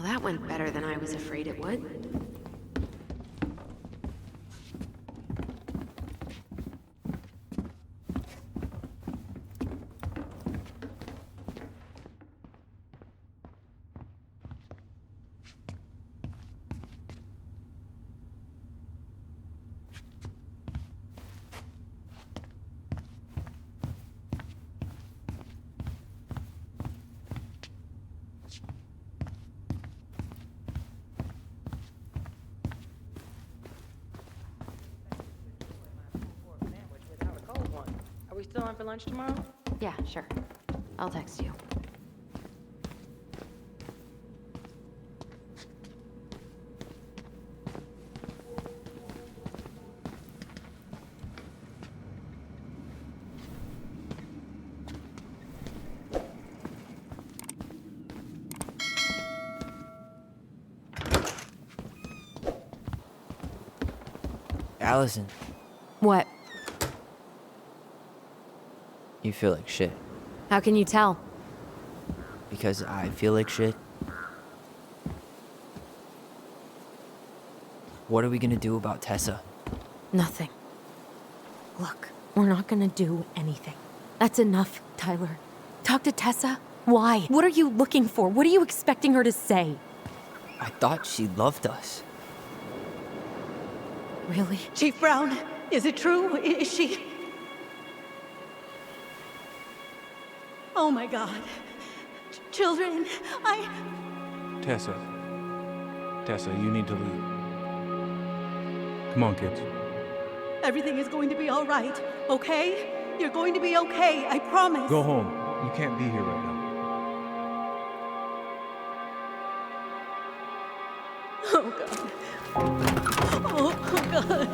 Well, that went better than I was afraid it would. Are we still on for lunch tomorrow? Yeah, sure. I'll text you. Alyson, What? you feel like shit. How can you tell? Because I feel like shit. What are we gonna do about Tessa? Nothing. Look, we're not gonna do anything. That's enough, Tyler. Talk to Tessa? Why? What are you looking for? What are you expecting her to say? I thought she loved us. Really? Chief Brown, is it true? Is she... Oh my God. Children, Tessa, you need to leave. Come on, kids. Everything is going to be all right, okay? You're going to be okay, I promise. Go home. You can't be here right now. Oh God. Oh God.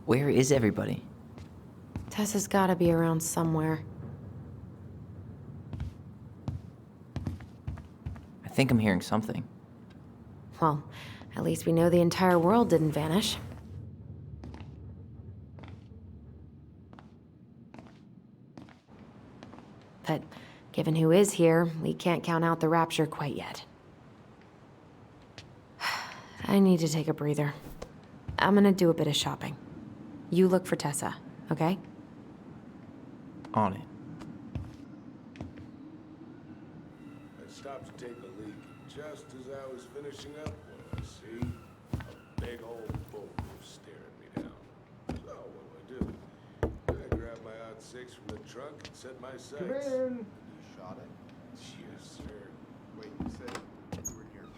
Where is everybody? Tessa's gotta be around somewhere. I think I'm hearing something. Well, at least we know the entire world didn't vanish. But given who is here, we can't count out the rapture quite yet. I need to take a breather. I'm gonna do a bit of shopping. You look for Tessa, okay? On it. I stopped to take a leak, and just as I was finishing up, what do I see? A big old boulder staring me down. So what do? I grab my odd six from the trunk and set my sights. Come in. You shot it? Yes, sir. Wait, you said you were here.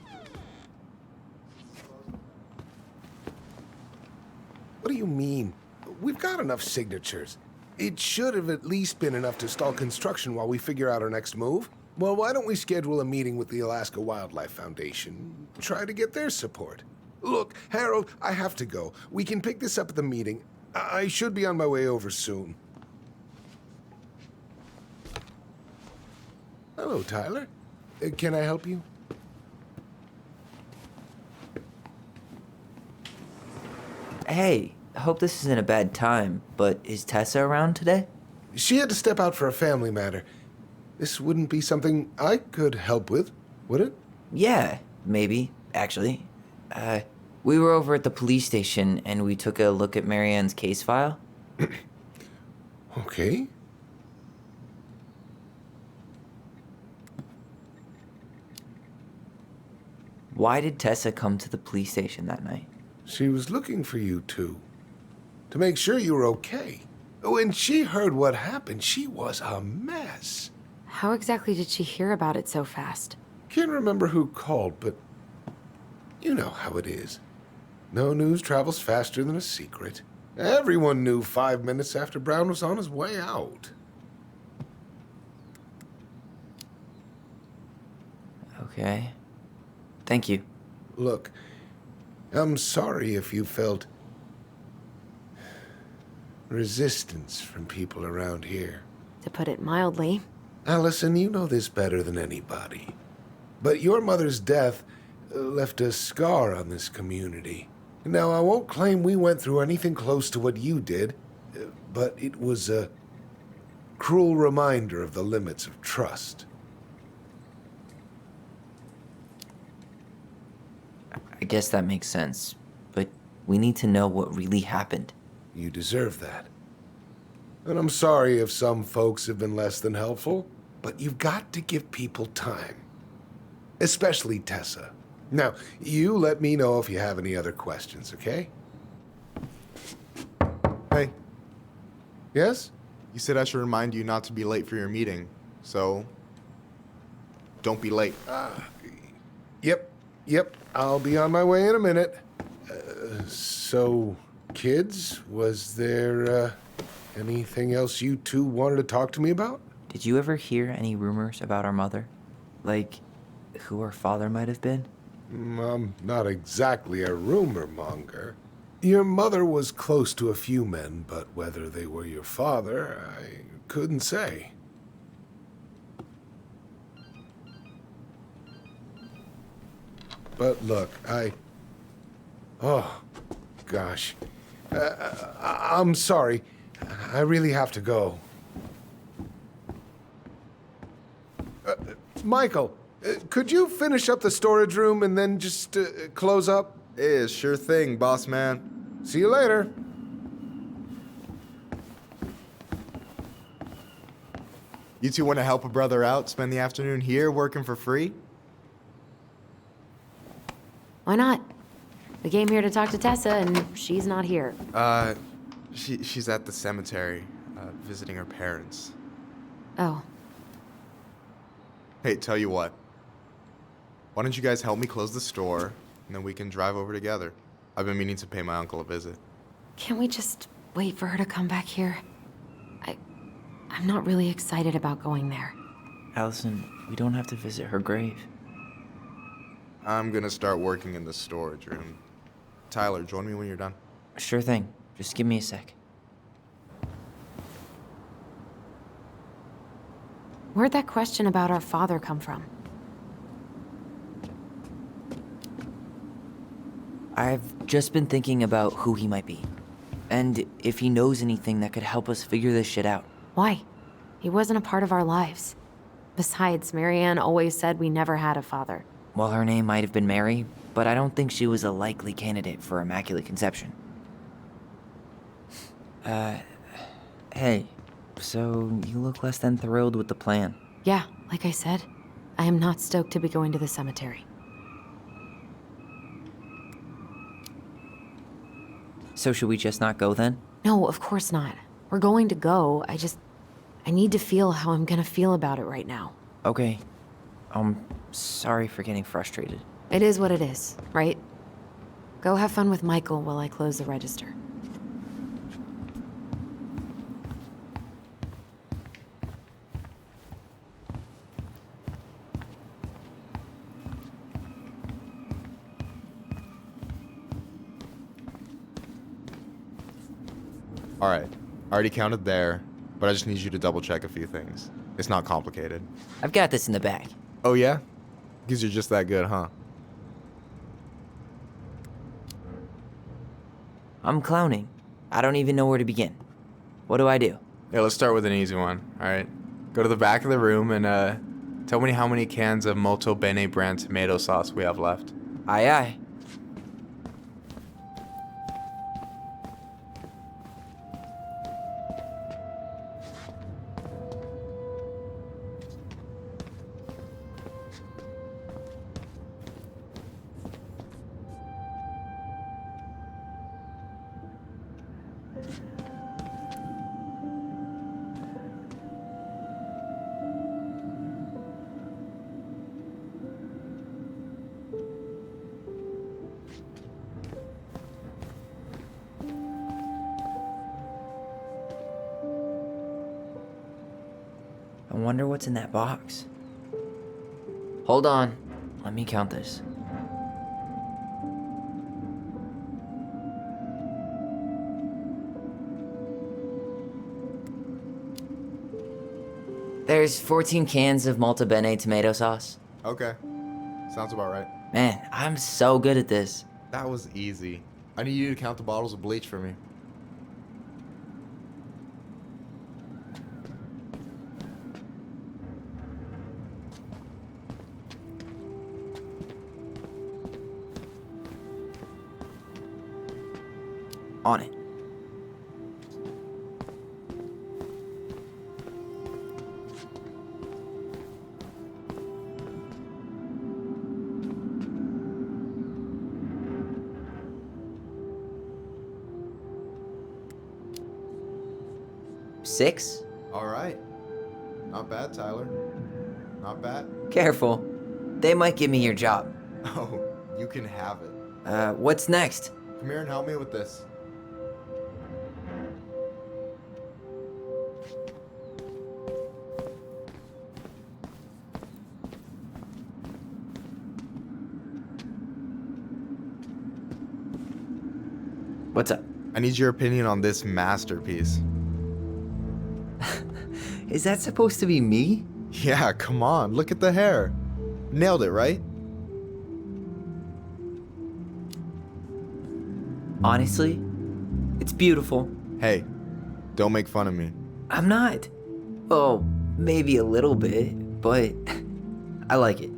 What do you mean? We've got enough signatures. It should have at least been enough to stall construction while we figure out our next move. Well, why don't we schedule a meeting with the Alaska Wildlife Foundation? Try to get their support. Look, Harold, I have to go. We can pick this up at the meeting. I should be on my way over soon. Hello, Tyler. Can I help you? Hey, I hope this isn't a bad time, but is Tessa around today? She had to step out for a family matter. This wouldn't be something I could help with, would it? Yeah, maybe, actually. We were over at the police station and we took a look at Marianne's case file. Okay. Why did Tessa come to the police station that night? She was looking for you two. To make sure you were okay. When she heard what happened, she was a mess. How exactly did she hear about it so fast? Can't remember who called, but you know how it is. No news travels faster than a secret. Everyone knew 5 minutes after Brown was on his way out. Okay. Thank you. Look, I'm sorry if you felt resistance from people around here. To put it mildly. Alyson, you know this better than anybody. But your mother's death left a scar on this community. Now, I won't claim we went through anything close to what you did, but it was a cruel reminder of the limits of trust. I guess that makes sense, but we need to know what really happened. You deserve that. And I'm sorry if some folks have been less than helpful, but you've got to give people time. Especially Tessa. Now, you let me know if you have any other questions, okay? Hey, Yes? you said I should remind you not to be late for your meeting, so don't be late. Yep. I'll be on my way in a minute. So, kids, was there anything else you two wanted to talk to me about? Did you ever hear any rumors about our mother? Like, who our father might have been? I'm not exactly a rumor monger. Your mother was close to a few men, but whether they were your father, I couldn't say. But look, oh, gosh. I'm sorry. I really have to go. Michael, could you finish up the storage room and then just close up? Yeah, sure thing, boss man. See you later. You two want to help a brother out, spend the afternoon here working for free? Why not? We came here to talk to Tessa, and she's not here. She's at the cemetery, visiting her parents. Oh, Hey, tell you what. Why don't you guys help me close the store, and then we can drive over together? I've been meaning to pay my uncle a visit. can't we just wait for her to come back here? I'm not really excited about going there. Alyson, we don't have to visit her grave. I'm gonna start working in the storage room. Tyler, join me when you're done. Sure thing. Just give me a sec. Where'd that question about our father come from? I've just been thinking about who he might be. And if he knows anything that could help us figure this shit out. Why? He wasn't a part of our lives. Besides, Marianne always said we never had a father. Well, her name might have been Mary, but I don't think she was a likely candidate for Immaculate Conception. Hey, so you look less than thrilled with the plan. Yeah, like I said, I am not stoked to be going to the cemetery. So should we just not go then? No, of course not. We're going to go. I need to feel how I'm gonna feel about it right now. Okay. Sorry for getting frustrated. It is what it is, right? Go have fun with Michael while I close the register. All right, I already counted there, but I just need you to double check a few things. It's not complicated. I've got this in the bag. Oh yeah? Because you're just that good, huh? I'm clowning. I don't even know where to begin. What do I do? Yeah, let's start with an easy one. All right. Go to the back of the room and tell me how many cans of Molto Bene brand tomato sauce we have left. Aye aye. I wonder what's in that box. Hold on. Let me count this. There's 14 cans of Malta Bene tomato sauce. Okay. Sounds about right. Man, I'm so good at this. That was easy. I need you to count the bottles of bleach for me. On it. Six? All right. Not bad, Tyler. Not bad. Careful. They might give me your job. Oh, you can have it. What's next? Come here and help me with this. What's up? I need your opinion on this masterpiece. Is that supposed to be me? Yeah, come on. Look at the hair. Nailed it, right? Honestly, it's beautiful. Hey, don't make fun of me. I'm not. Oh, maybe a little bit, but I like it.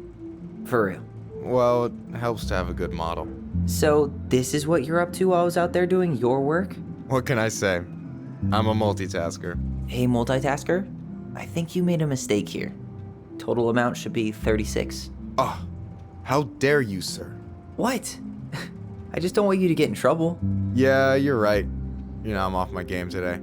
For real. Well, it helps to have a good model. So, this is what you're up to while I was out there doing your work? What can I say? I'm a multitasker. Hey, multitasker, I think you made a mistake here. Total amount should be 36. Oh, how dare you, sir? What? I just don't want you to get in trouble. Yeah, you're right. You know, I'm off my game today.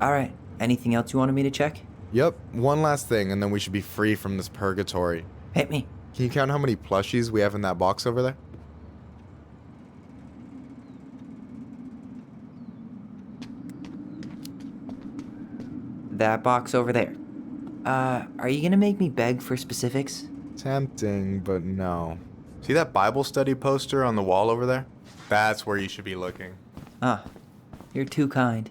Alright, anything else you wanted me to check? Yep, one last thing, and then we should be free from this purgatory. Hit me. Can you count how many plushies we have in that box over there? That box over there. Are you gonna make me beg for specifics? Tempting, but no. See that Bible study poster on the wall over there? That's where you should be looking. Ah, you're too kind.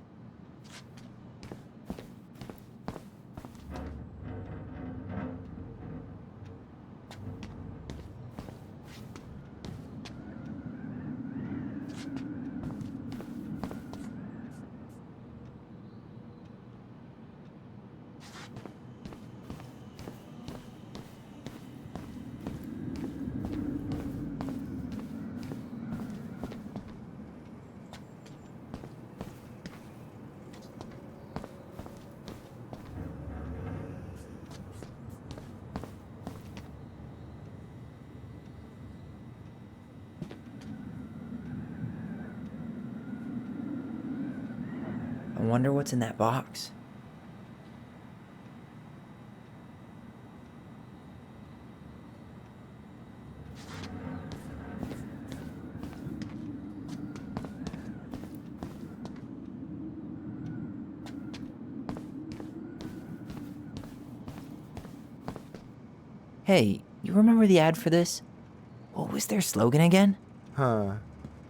I wonder what's in that box. Hey, you remember the ad for this? What was their slogan again? Huh.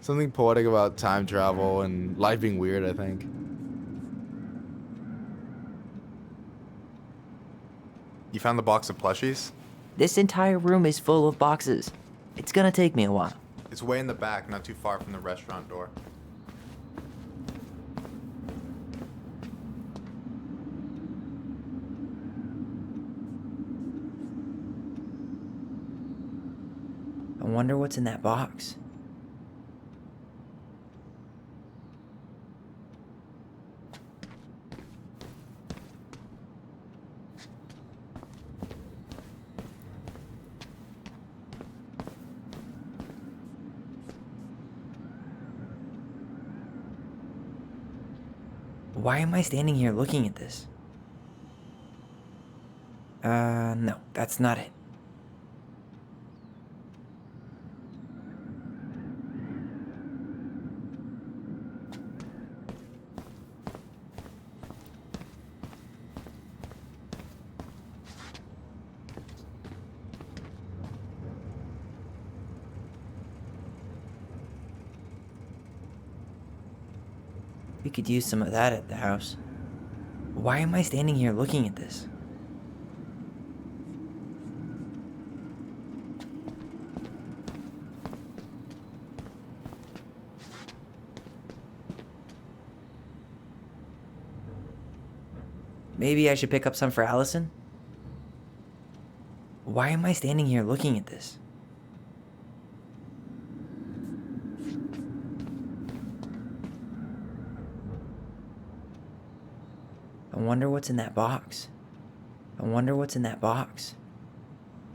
Something poetic about time travel and life being weird, I think. You found the box of plushies? This entire room is full of boxes. It's gonna take me a while. It's way in the back, not too far from the restaurant door. I wonder what's in that box. Why am I standing here looking at this? No, that's not it. We could use some of that at the house. Why am I standing here looking at this? Maybe I should pick up some for Alyson? Why am I standing here looking at this? I wonder what's in that box. I wonder what's in that box.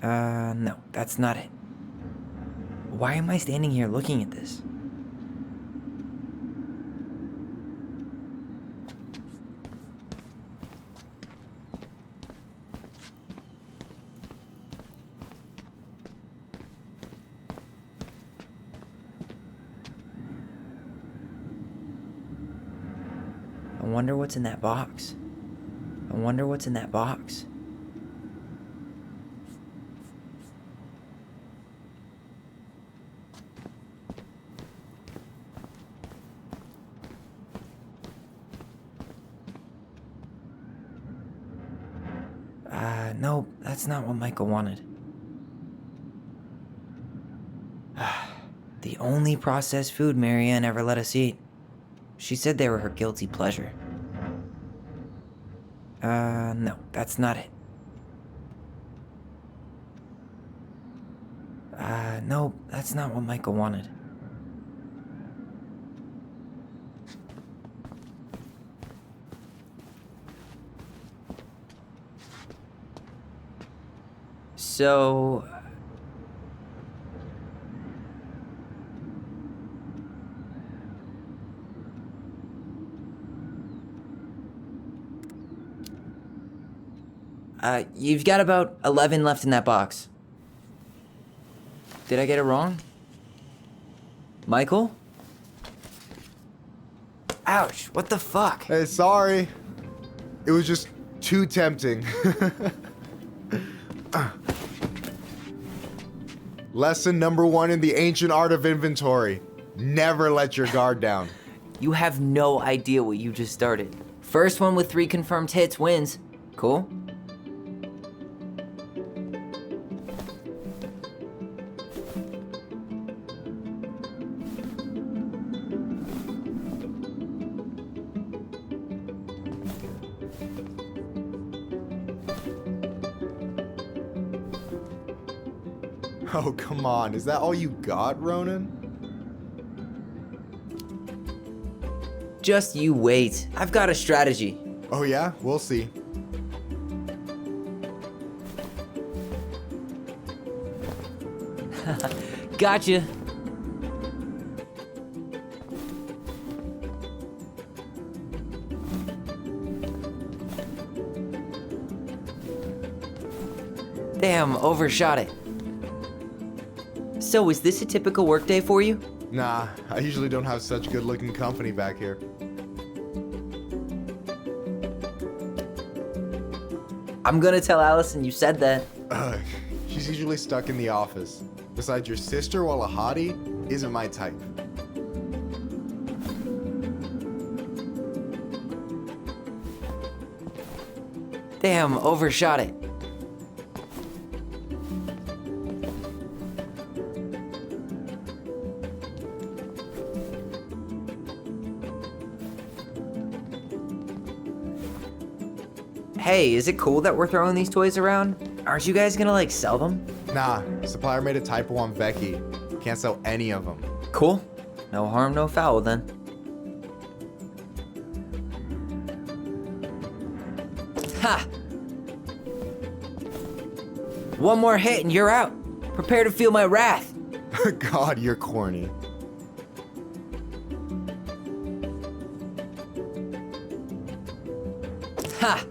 No, that's not it. Why am I standing here looking at this? I wonder what's in that box. I wonder what's in that box. No, that's not what Michael wanted. The only processed food Marianne ever let us eat. She said they were her guilty pleasure. No, that's not it. No, that's not what Michael wanted. So... you've got about 11 left in that box. Did I get it wrong? Michael? Ouch, what the fuck? Hey, sorry. It was just too tempting. Lesson number 1 in the ancient art of inventory. Never let your guard down. You have no idea what you just started. First one with 3 confirmed hits wins. Cool? Oh, come on. Is that all you got, Ronan? Just you wait. I've got a strategy. Oh, yeah? We'll see. Gotcha. Damn, overshot it. So, is this a typical workday for you? Nah, I usually don't have such good-looking company back here. I'm gonna tell Alyson you said that. She's usually stuck in the office. Besides, your sister, while a hottie, isn't my type. Damn, overshot it. Hey, is it cool that we're throwing these toys around? Aren't you guys gonna, like, sell them? Nah, supplier made a typo on Becky. Can't sell any of them. Cool. No harm, no foul, then. Ha! One more hit and you're out. Prepare to feel my wrath. God, you're corny. Ha!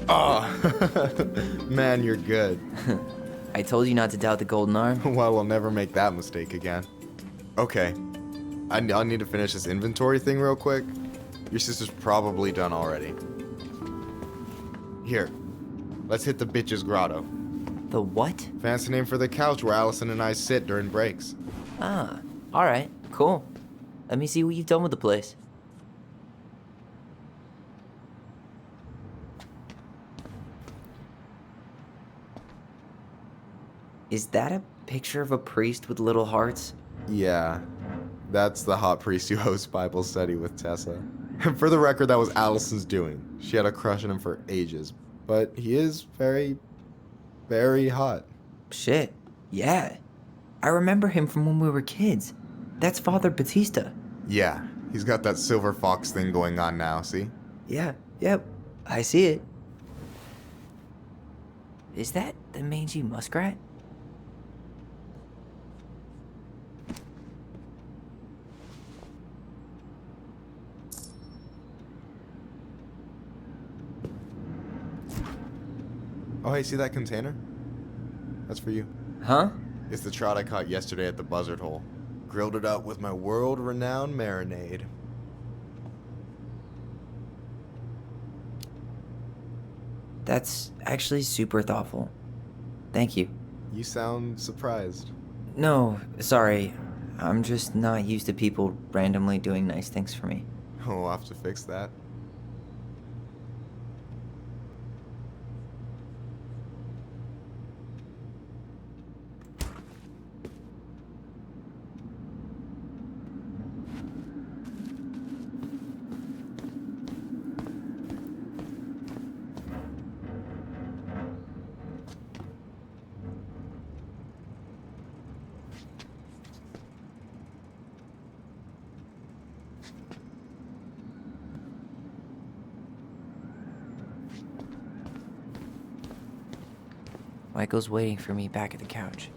Oh, man, you're good. I told you not to doubt the golden arm. Well, we'll never make that mistake again. Okay, I'll need to finish this inventory thing real quick. Your sister's probably done already. Here, let's hit the bitch's grotto. The what? Fancy name for the couch where Alyson and I sit during breaks. Ah, alright, cool. Let me see what you've done with the place. Is that a picture of a priest with little hearts? Yeah, that's the hot priest who hosts Bible study with Tessa. For the record, that was Allison's doing. She had a crush on him for ages, but he is very, very hot. Shit, yeah. I remember him from when we were kids. That's Father Batista. Yeah, he's got that silver fox thing going on now, see? Yeah, yep, I see it. Is that the mangy muskrat? Oh, hey, see that container? That's for you. Huh? It's the trout I caught yesterday at the buzzard hole. Grilled it up with my world-renowned marinade. That's actually super thoughtful. Thank you. You sound surprised. No, sorry. I'm just not used to people randomly doing nice things for me. We'll have to fix that. Michael's waiting for me back at the couch.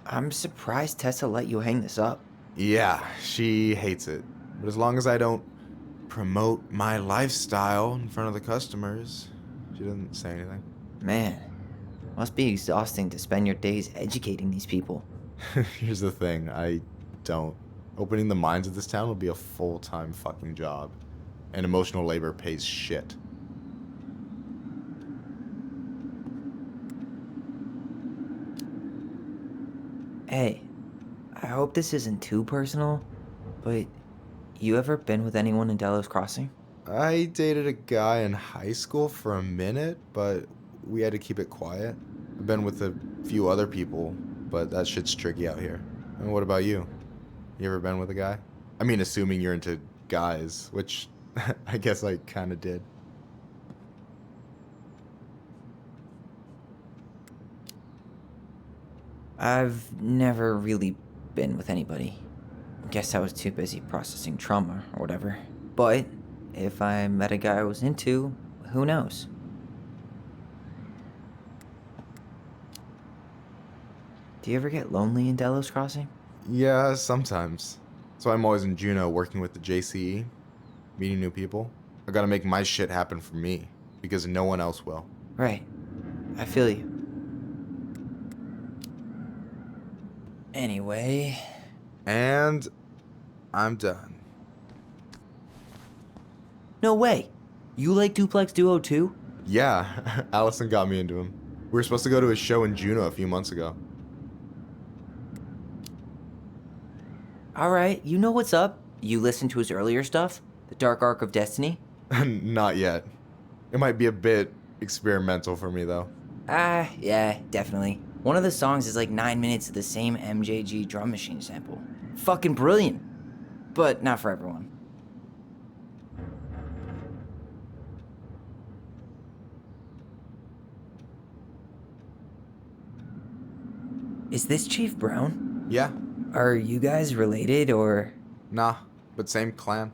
I'm surprised Tessa let you hang this up. Yeah, she hates it. But as long as I don't promote my lifestyle in front of the customers, she doesn't say anything. Man, must be exhausting to spend your days educating these people. Here's the thing, I don't. Opening the mines of this town will be a full-time fucking job. And emotional labor pays shit. Hey, I hope this isn't too personal, but you ever been with anyone in Delos Crossing? I dated a guy in high school for a minute, but we had to keep it quiet. I've been with a few other people, but that shit's tricky out here. And what about you? You ever been with a guy? I mean, assuming you're into guys, which I guess I kind of did. I've never really been with anybody. Guess I was too busy processing trauma or whatever. But if I met a guy I was into, who knows? Do you ever get lonely in Delos Crossing? Yeah, sometimes. So I'm always in Juneau working with the JCE, meeting new people. I gotta make my shit happen for me, because no one else will. Right. I feel you. Anyway... And I'm done. No way! You like Duplex Duo too? Yeah, Alyson got me into him. We were supposed to go to his show in Juneau a few months ago. Alright, you know what's up. You listened to his earlier stuff? The Dark Arc of Destiny? Not yet. It might be a bit experimental for me, though. Yeah, definitely. One of the songs is like 9 minutes of the same MJG drum machine sample. Fucking brilliant. But not for everyone. Is this Chief Brown? Yeah, Are you guys related, or...? nah, but same clan.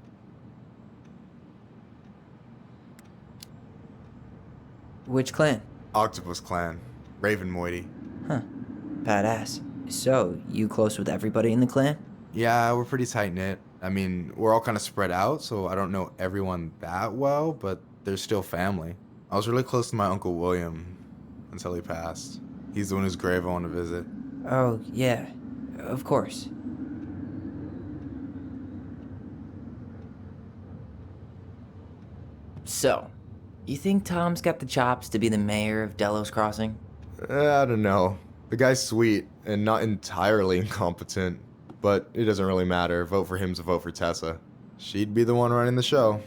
Which clan? Octopus clan. Raven Moiety. Huh. Badass. So, you close with everybody in the clan? Yeah, we're pretty tight-knit. I mean, we're all kind of spread out, so I don't know everyone that well, but they're still family. I was really close to my Uncle William until he passed. He's the one whose grave I want to visit. Oh, yeah. Of course. So, you think Tom's got the chops to be the mayor of Delos Crossing? I don't know. The guy's sweet and not entirely incompetent, but it doesn't really matter. Vote for him's a vote for Tessa. She'd be the one running the show.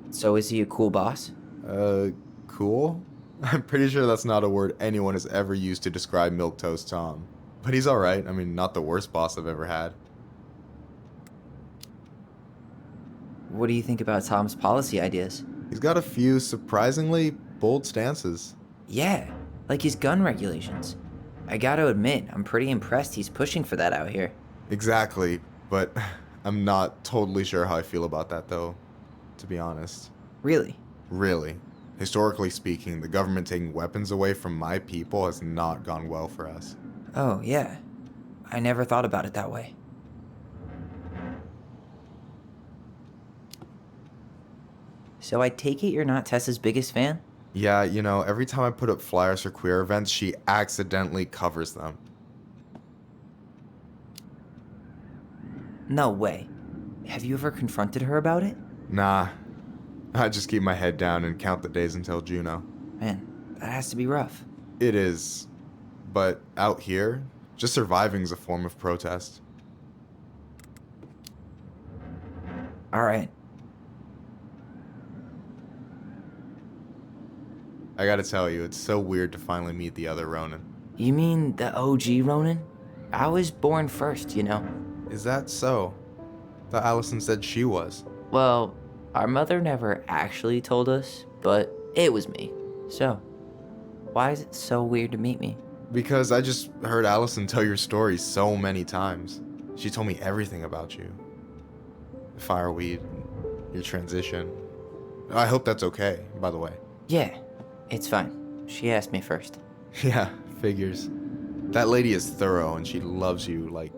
So is he a cool boss? Cool? I'm pretty sure that's not a word anyone has ever used to describe Milquetoast Tom. But he's alright. I mean, not the worst boss I've ever had. What do you think about Tom's policy ideas? He's got a few surprisingly bold stances. Yeah, like his gun regulations. I gotta admit, I'm pretty impressed he's pushing for that out here. Exactly, but I'm not totally sure how I feel about that though, to be honest. Really? Really. Historically speaking, the government taking weapons away from my people has not gone well for us. Oh, yeah. I never thought about it that way. So I take it you're not Tessa's biggest fan? Yeah, you know, every time I put up flyers for queer events, she accidentally covers them. No way. Have you ever confronted her about it? Nah. I just keep my head down and count the days until Juno. Man, that has to be rough. It is. But out here, just surviving's a form of protest. Alright. I gotta tell you, it's so weird to finally meet the other Ronin. You mean the OG Ronin? I was born first, you know. Is that so? Thought Alyson said she was. Well, our mother never actually told us, but it was me. So, why is it so weird to meet me? Because I just heard Alyson tell your story so many times. She told me everything about you. The fireweed, your transition. I hope that's okay, by the way. Yeah, it's fine. She asked me first. Yeah, figures. That lady is thorough and she loves you like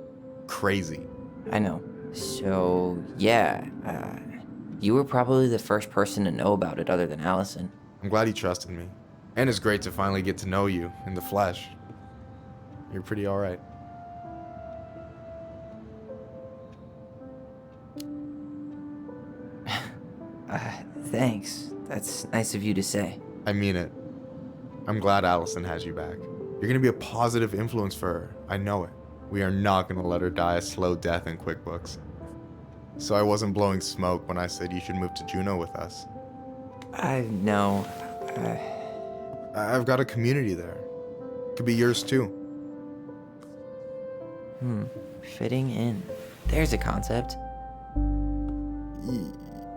crazy. I know. So, yeah, you were probably the first person to know about it other than Alyson. I'm glad he trusted me. And it's great to finally get to know you in the flesh. You're pretty alright. Thanks. That's nice of you to say. I mean it. I'm glad Alyson has you back. You're gonna be a positive influence for her. I know it. We are not gonna let her die a slow death in QuickBooks. So I wasn't blowing smoke when I said you should move to Juneau with us. I know. I've got a community there. Could be yours too. Fitting in. There's a concept.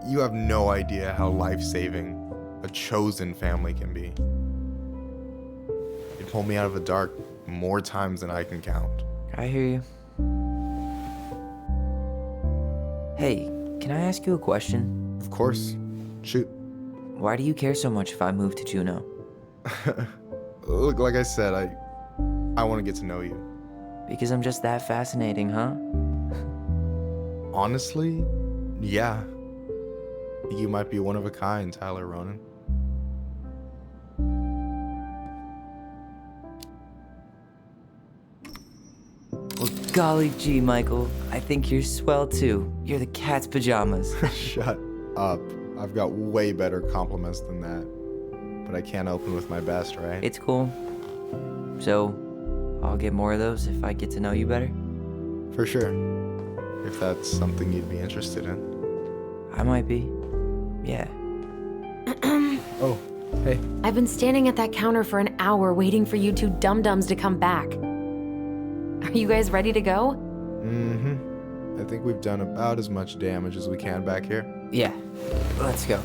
You have no idea how life-saving a chosen family can be. It pulled me out of the dark more times than I can count. I hear you. Hey, can I ask you a question? Of course. Shoot. Why do you care so much if I move to Juneau? Look, like I said, I want to get to know you. Because I'm just that fascinating, huh? Honestly, yeah. You might be one of a kind, Tyler Ronin. Well, golly gee, Michael. I think you're swell too. You're the cat's pajamas. Shut up. I've got way better compliments than that. But I can't open with my best, right? It's cool. So, I'll get more of those if I get to know you better? For sure. If that's something you'd be interested in. I might be. Yeah. Oh, hey. I've been standing at that counter for an hour waiting for you two dum-dums to come back. Are you guys ready to go? Mm-hmm. I think we've done about as much damage as we can back here. Yeah. Let's go.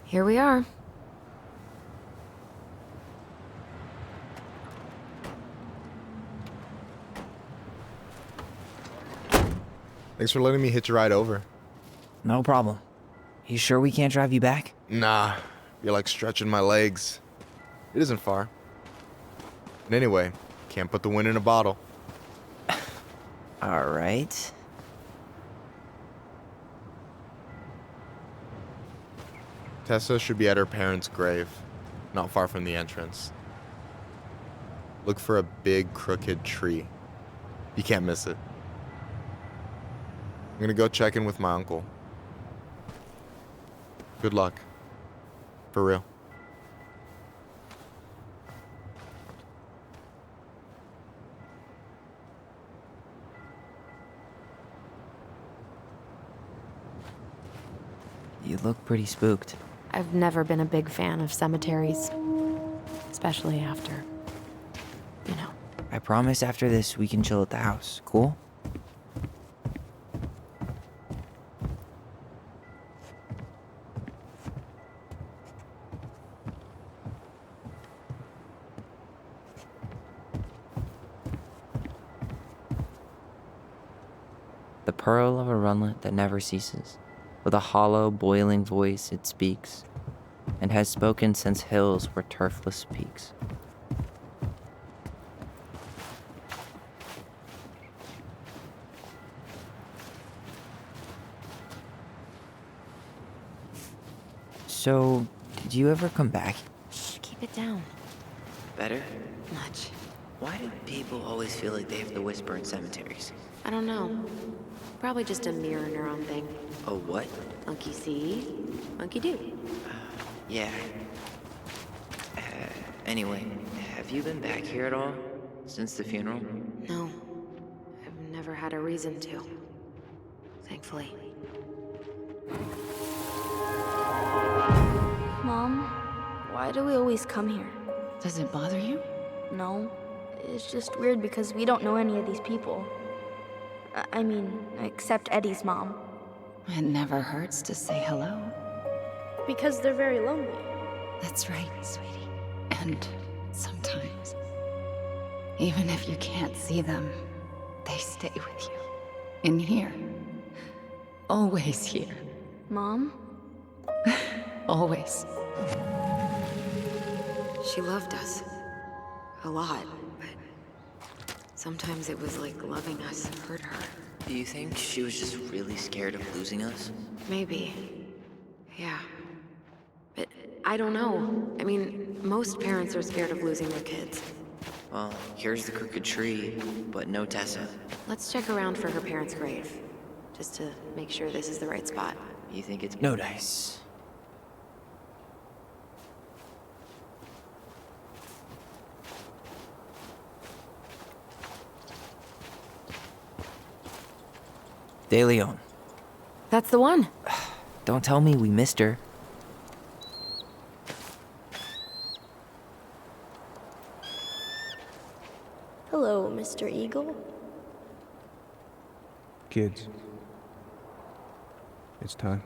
Here we are. Thanks for letting me hitch a ride over. No problem. You sure we can't drive you back? Nah, you're like stretching my legs. It isn't far. And anyway, can't put the wind in a bottle. All right. Tessa should be at her parents' grave, not far from the entrance. Look for a big crooked tree. You can't miss it. I'm gonna go check in with my uncle. Good luck. For real. You look pretty spooked. I've never been a big fan of cemeteries, especially after, you know. I promise after this we can chill at the house. Cool? The pearl of a runlet that never ceases. With a hollow, boiling voice it speaks, and has spoken since hills were turfless peaks. So, did you ever come back? Shh, keep it down. Better? Much. Why do people always feel like they have to whisper in cemeteries? I don't know. Probably just a mirror neuron thing. Oh, what? Monkey see, monkey do. Yeah. Anyway, have you been back here at all? Since the funeral? No. I've never had a reason to. Thankfully. Mom, why do we always come here? Does it bother you? No. It's just weird because we don't know any of these people. I mean, except Eddie's mom. It never hurts to say hello. Because they're very lonely. That's right, sweetie. And sometimes, even if you can't see them, they stay with you. In here. Always here. Mom? Always. She loved us. A lot, but sometimes it was like loving us hurt her. Do you think she was just really scared of losing us? Maybe. Yeah. But I don't know. I mean, most parents are scared of losing their kids. Well, here's the crooked tree, but no Tessa. Let's check around for her parents' grave, just to make sure this is the right spot. You think it's no dice? De Leon. That's the one. Don't tell me we missed her. Hello, Mr. Eagle. Kids, it's time.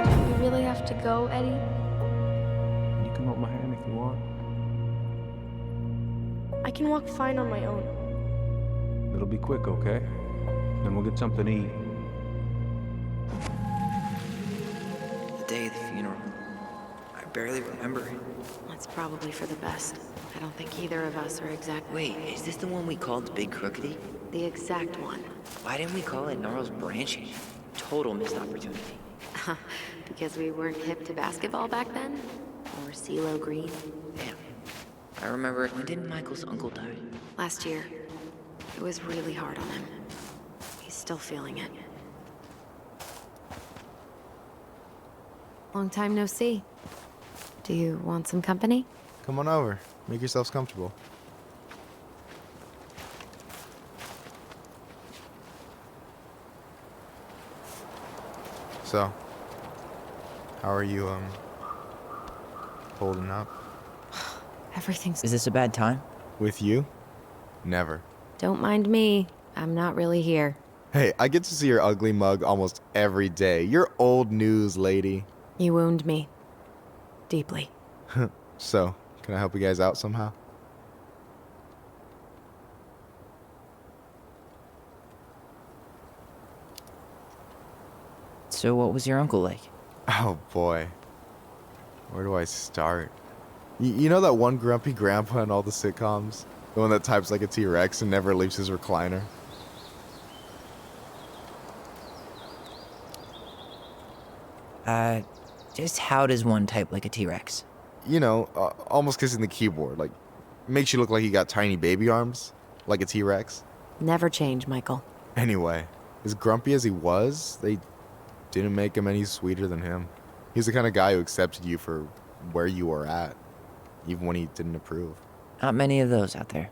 Do we really have to go, Eddie? You can hold my hand if you want. I can walk fine on my own. It'll be quick, okay? Then we'll get something to eat. The day of the funeral. I barely remember it. That's probably for the best. I don't think either of us are exact. Wait, is this the one we called Big Crookedy? The exact one. Why didn't we call it Gnarls Branching? Total missed opportunity. Because we weren't hip to basketball back then? Or CeeLo Green? Damn. I remember when didn't Michael's uncle die? Last year. It was really hard on him. He's still feeling it. Long time no see. Do you want some company? Come on over. Make yourselves comfortable. So, how are you, holding up? Everything's... Is this a bad time? With you? Never. Don't mind me. I'm not really here. Hey, I get to see your ugly mug almost every day. You're old news, lady. You wound me. Deeply. So, can I help you guys out somehow? So what was your uncle like? Oh boy. Where do I start? You know that one grumpy grandpa in all the sitcoms? The one that types like a T-Rex and never leaves his recliner? Just how does one type like a T-Rex? You know, almost kissing the keyboard. Like, makes you look like you got tiny baby arms, like a T-Rex. Never change, Michael. Anyway, as grumpy as he was, they didn't make him any sweeter than him. He's the kind of guy who accepted you for where you were at, even when he didn't approve. Not many of those out there.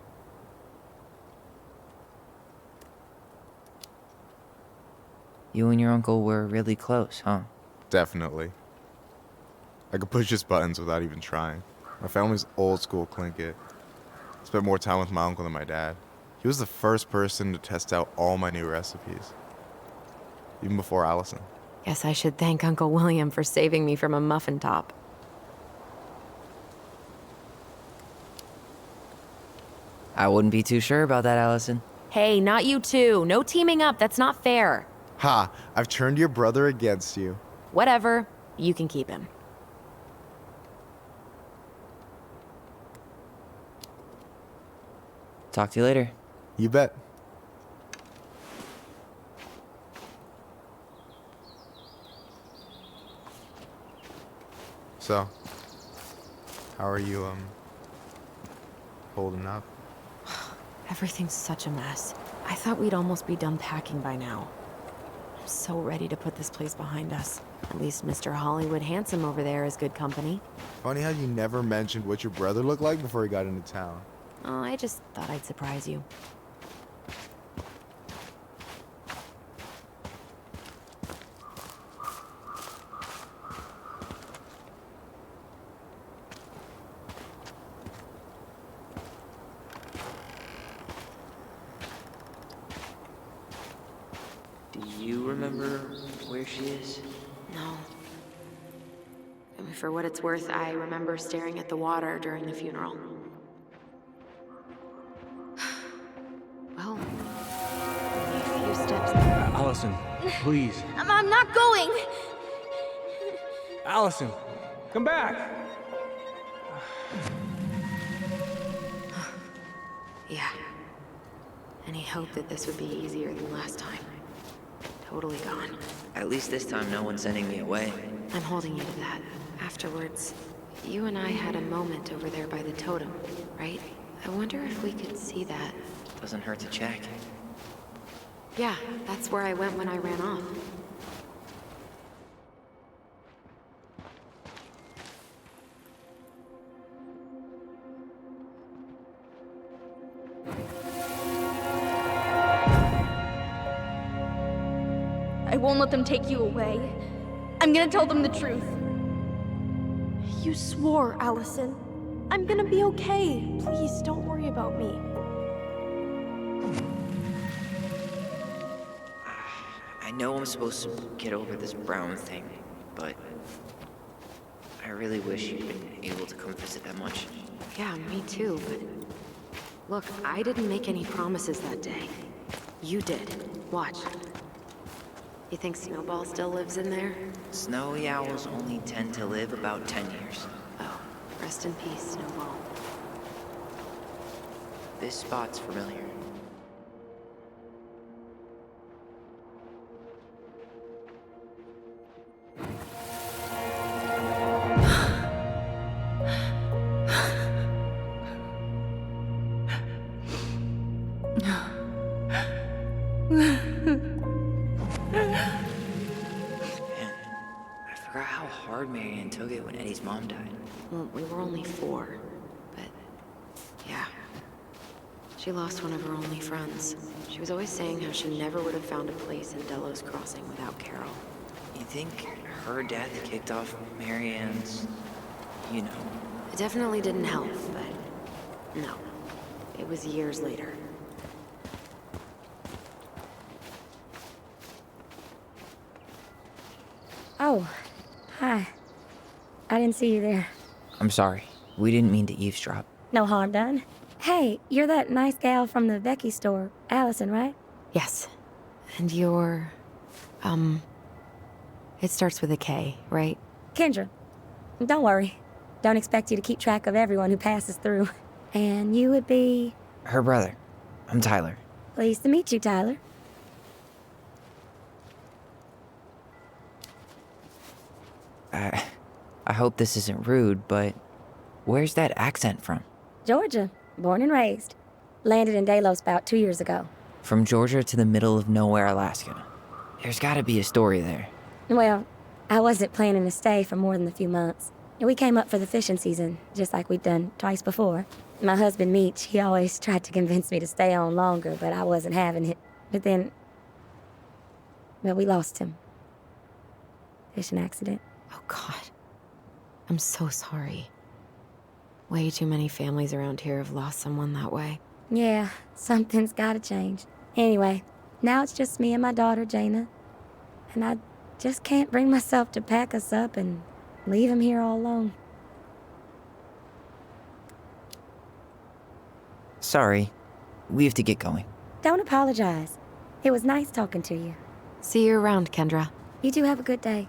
You and your uncle were really close, huh? Definitely. I could push his buttons without even trying. My family's old school Clinkit. Spent more time with my uncle than my dad. He was the first person to test out all my new recipes. Even before Alyson. Guess I should thank Uncle William for saving me from a muffin top. I wouldn't be too sure about that, Alyson. Hey, not you two. No teaming up. That's not fair. Ha! I've turned your brother against you. Whatever. You can keep him. Talk to you later. You bet. So, how are you, holding up? Everything's such a mess. I thought we'd almost be done packing by now. I'm so ready to put this place behind us. At least Mr. Hollywood Handsome over there is good company. Funny how you never mentioned what your brother looked like before he got into town. Oh, I just thought I'd surprise you. Do you remember where she is? No. I mean, for what it's worth, I remember staring at the water during the funeral. Well, only a few steps. Alyson, please. I'm not going! Alyson, come back! Yeah. Any hope that this would be easier than last time? Totally gone. At least this time no one's sending me away. I'm holding you to that. Afterwards, you and I had a moment over there by the totem, right? I wonder if we could see that. Doesn't hurt to check. Yeah, that's where I went when I ran off. I won't let them take you away. I'm gonna tell them the truth. You swore, Alyson. I'm gonna be okay. Please, don't worry about me. I know I'm supposed to get over this Brown thing, but I really wish you'd been able to come visit that much. Yeah, me too, but... Look, I didn't make any promises that day. You did. Watch. You think Snowball still lives in there? Snowy owls only tend to live about 10 years. Oh, rest in peace, Snowball. This spot's familiar. I forgot how hard Marianne took it when Eddie's mom died. Well, we were only 4, but... yeah. She lost one of her only friends. She was always saying how she never would have found a place in Delos Crossing without Carol. You think her death kicked off Marianne's, you know? It definitely didn't help, but... no. It was years later. Oh, hi. I didn't see you there. I'm sorry. We didn't mean to eavesdrop. No harm done. Hey, you're that nice gal from the Becky store, Alyson, right? Yes. And you're... It starts with a K, right? Kendra. Don't worry. Don't expect you to keep track of everyone who passes through. And you would be... Her brother. I'm Tyler. Pleased to meet you, Tyler. I hope this isn't rude, but where's that accent from? Georgia. Born and raised. Landed in Delos about 2 years ago. From Georgia to the middle of nowhere, Alaska. There's gotta be a story there. Well, I wasn't planning to stay for more than a few months. We came up for the fishing season, just like we'd done twice before. My husband, Meech, he always tried to convince me to stay on longer, but I wasn't having it. But then... well, we lost him. Fishing accident. Oh, God. I'm so sorry. Way too many families around here have lost someone that way. Yeah, something's gotta change. Anyway, now it's just me and my daughter, Jaina. And I just can't bring myself to pack us up and leave him here all alone. Sorry. We have to get going. Don't apologize. It was nice talking to you. See you around, Kendra. You two have a good day.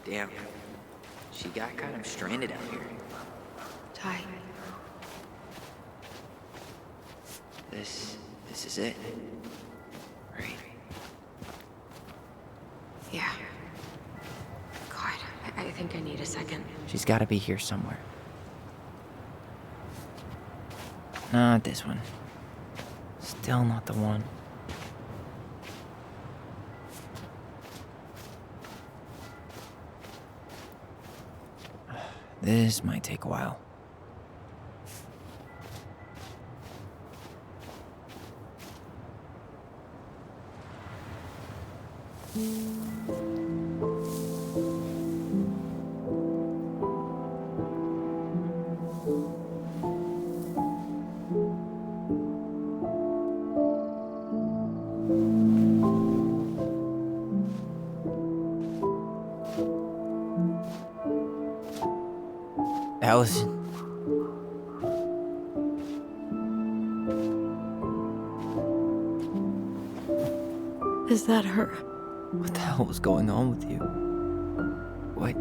Damn. She got kind of stranded out here. Ty. This is it. Right? Yeah. God, I think I need a second. She's gotta be here somewhere. Not this one. Still not the one. This might take a while. Alyson. Is that her? What the hell was going on with you? What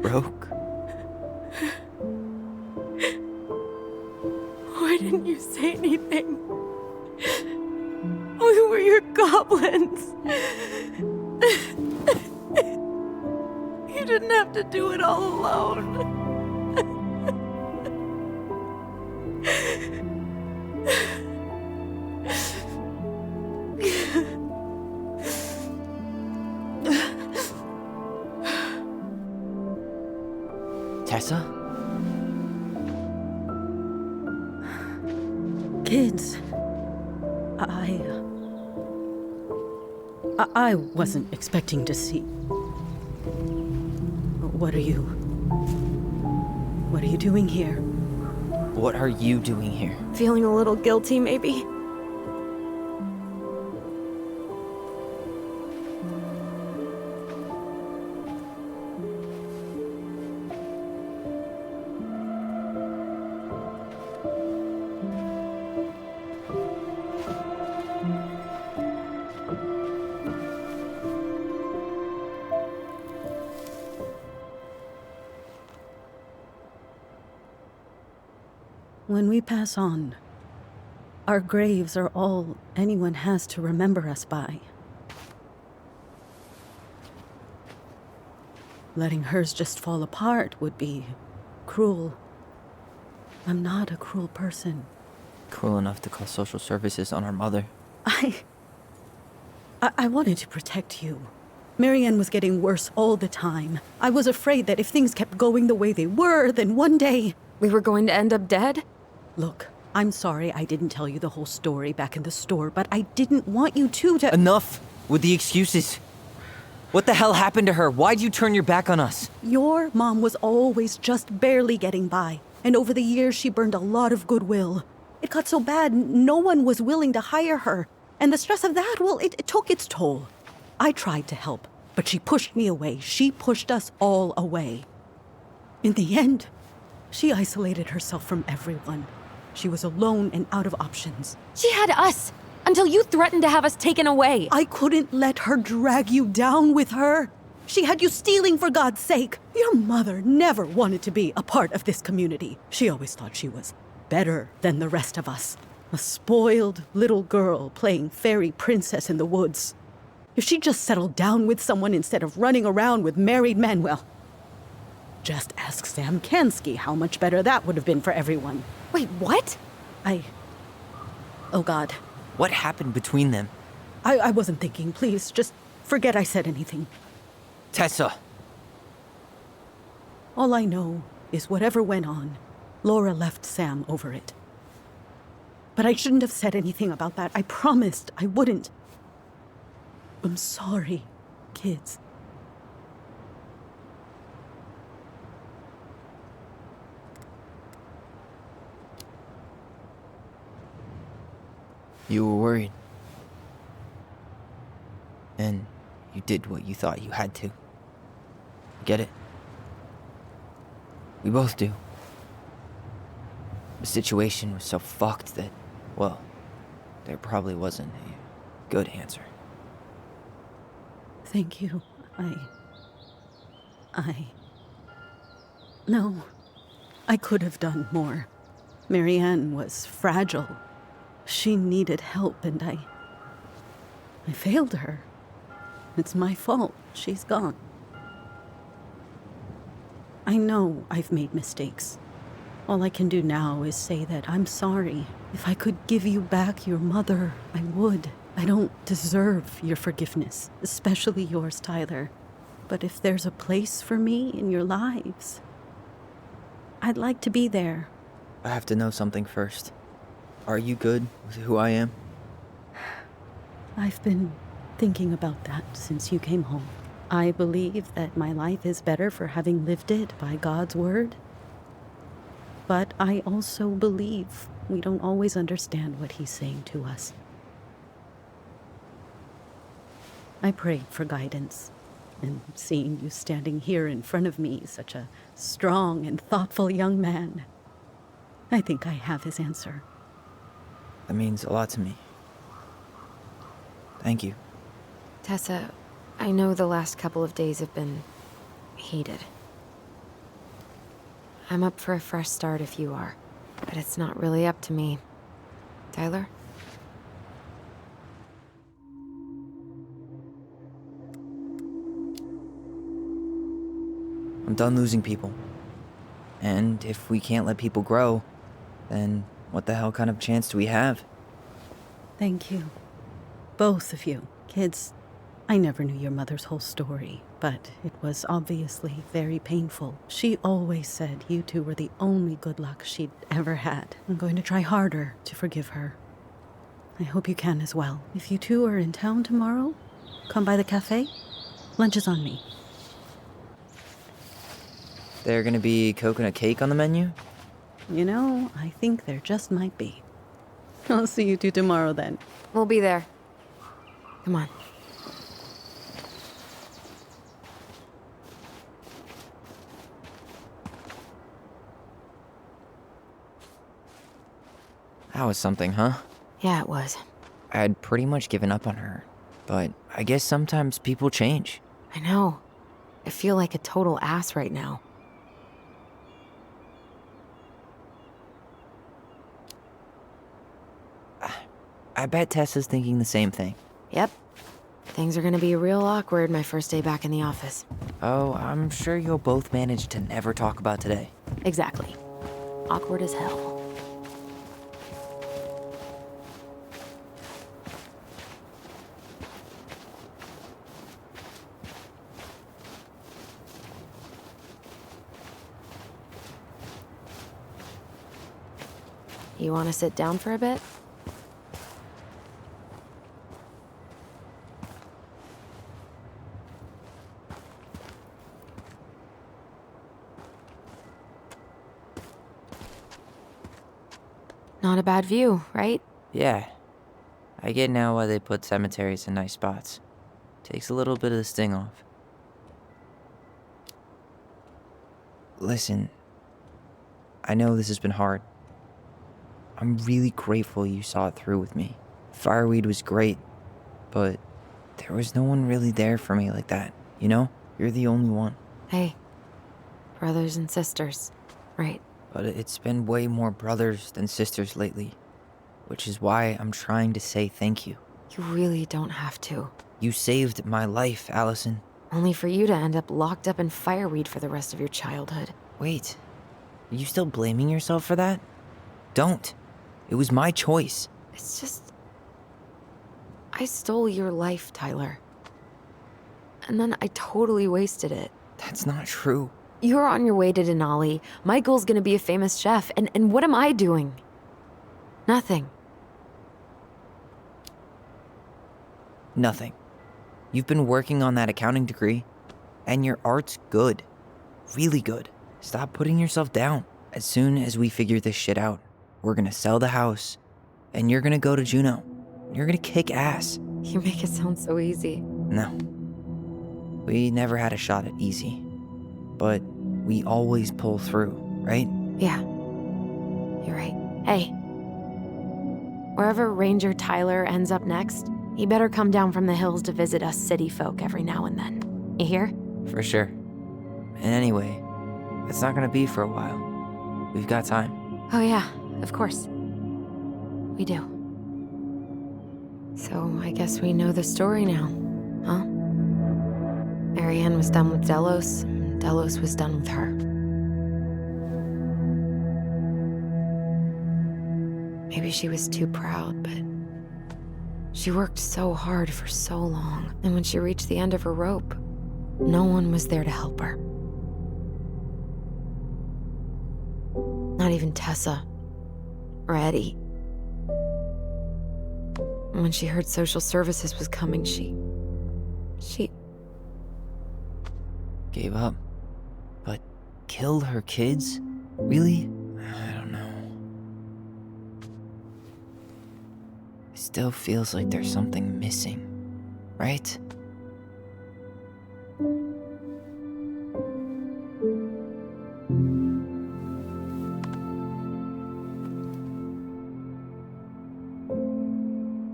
broke? Why didn't you say anything? We were your goblins. You didn't have to do it all alone. Tessa? Kids, I wasn't expecting to see. What are you doing here? What are you doing here? Feeling a little guilty, maybe? When we pass on, our graves are all anyone has to remember us by. Letting hers just fall apart would be cruel. I'm not a cruel person. Cruel enough to call social services on our mother. I wanted to protect you. Marianne was getting worse all the time. I was afraid that if things kept going the way they were, then one day... We were going to end up dead? Look, I'm sorry I didn't tell you the whole story back in the store, but I didn't want you to... Enough with the excuses. What the hell happened to her? Why'd you turn your back on us? Your mom was always just barely getting by, and over the years she burned a lot of goodwill. It got so bad, no one was willing to hire her. And the stress of that, well, it took its toll. I tried to help, but she pushed me away. She pushed us all away. In the end, she isolated herself from everyone. She was alone and out of options. She had us until you threatened to have us taken away. I couldn't let her drag you down with her. She had you stealing for God's sake. Your mother never wanted to be a part of this community. She always thought she was better than the rest of us. A spoiled little girl playing fairy princess in the woods. If she just settled down with someone instead of running around with married men, well, just ask Sam Kansky how much better that would have been for everyone. Wait, what? Oh God. What happened between them? I wasn't thinking. Please, just forget I said anything. Tessa! All I know is whatever went on, Laura left Sam over it. But I shouldn't have said anything about that. I promised I wouldn't. I'm sorry, kids. You were worried. And you did what you thought you had to. Get it? We both do. The situation was so fucked that, well, there probably wasn't a good answer. Thank you. No, I could have done more. Marianne was fragile. She needed help, and I failed her. It's my fault. She's gone. I know I've made mistakes. All I can do now is say that I'm sorry. If I could give you back your mother, I would. I don't deserve your forgiveness, especially yours, Tyler. But if there's a place for me in your lives, I'd like to be there. I have to know something first. Are you good with who I am? I've been thinking about that since you came home. I believe that my life is better for having lived it by God's word. But I also believe we don't always understand what He's saying to us. I prayed for guidance, and seeing you standing here in front of me, such a strong and thoughtful young man, I think I have His answer. That means a lot to me. Thank you. Tessa, I know the last couple of days have been heated. I'm up for a fresh start if you are, but it's not really up to me. Tyler? I'm done losing people. And if we can't let people grow, then what the hell kind of chance do we have? Thank you. Both of you. Kids, I never knew your mother's whole story, but it was obviously very painful. She always said you two were the only good luck she'd ever had. I'm going to try harder to forgive her. I hope you can as well. If you two are in town tomorrow, come by the cafe. Lunch is on me. There gonna be coconut cake on the menu? You know, I think there just might be. I'll see you two tomorrow then. We'll be there. Come on. That was something, huh? Yeah, it was. I had pretty much given up on her, but I guess sometimes people change. I know. I feel like a total ass right now. I bet Tessa's thinking the same thing. Yep. Things are gonna be real awkward my first day back in the office. Oh, I'm sure you'll both manage to never talk about today. Exactly. Awkward as hell. You want to sit down for a bit? Not a bad view, right? Yeah. I get now why they put cemeteries in nice spots. Takes a little bit of the sting off. Listen, I know this has been hard. I'm really grateful you saw it through with me. Fireweed was great, but there was no one really there for me like that, you know? You're the only one. Hey, brothers and sisters, right? But it's been way more brothers than sisters lately, which is why I'm trying to say thank you. You really don't have to. You saved my life, Alyson. Only for you to end up locked up in fireweed for the rest of your childhood. Wait, are you still blaming yourself for that? Don't. It was my choice. It's just... I stole your life, Tyler. And then I totally wasted it. That's not true. You're on your way to Denali. Michael's gonna be a famous chef, and what am I doing? Nothing. Nothing. You've been working on that accounting degree, and your art's good. Really good. Stop putting yourself down. As soon as we figure this shit out, we're gonna sell the house, and you're gonna go to Juneau. You're gonna kick ass. You make it sound so easy. No. We never had a shot at easy. But we always pull through, right? Yeah. You're right. Hey. Wherever Ranger Tyler ends up next, he better come down from the hills to visit us city folk every now and then. You hear? For sure. And anyway, it's not gonna be for a while. We've got time. Oh yeah, of course. We do. So I guess we know the story now, huh? Marianne was done with Delos, and Delos was done with her. Maybe she was too proud, but she worked so hard for so long, and when she reached the end of her rope, no one was there to help her. Not even Tessa or Eddie. And when she heard social services was coming, she Gave up. But killed her kids? Really? I don't know. It still feels like there's something missing, right?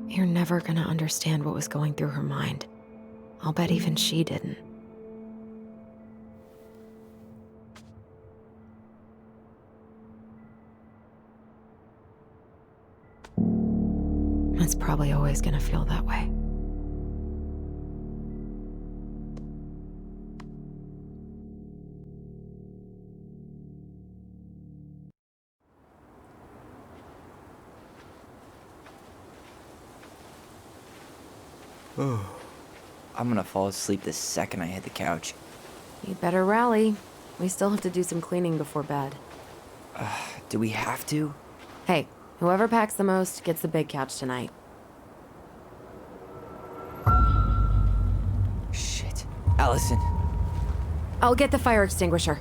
You're never gonna understand what was going through her mind. I'll bet even she didn't. It's probably always gonna feel that way. I'm gonna fall asleep the second I hit the couch. You better rally. We still have to do some cleaning before bed. Do we have to? Hey, whoever packs the most gets the big couch tonight. Shit. Alyson. I'll get the fire extinguisher.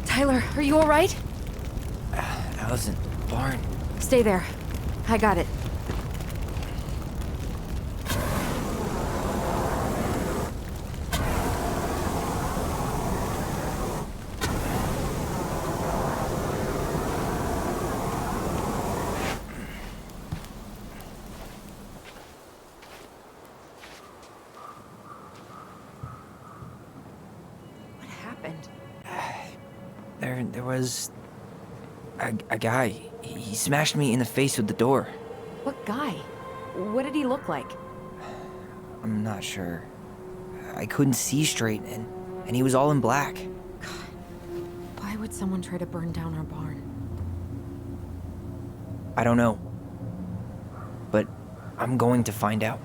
Tyler, are you all right? Alyson, barn. Stay there. I got it. What happened? There was a guy. He smashed me in the face with the door. What guy? What did he look like? I'm not sure. I couldn't see straight, and he was all in black. Why would someone try to burn down our barn? I don't know. But I'm going to find out.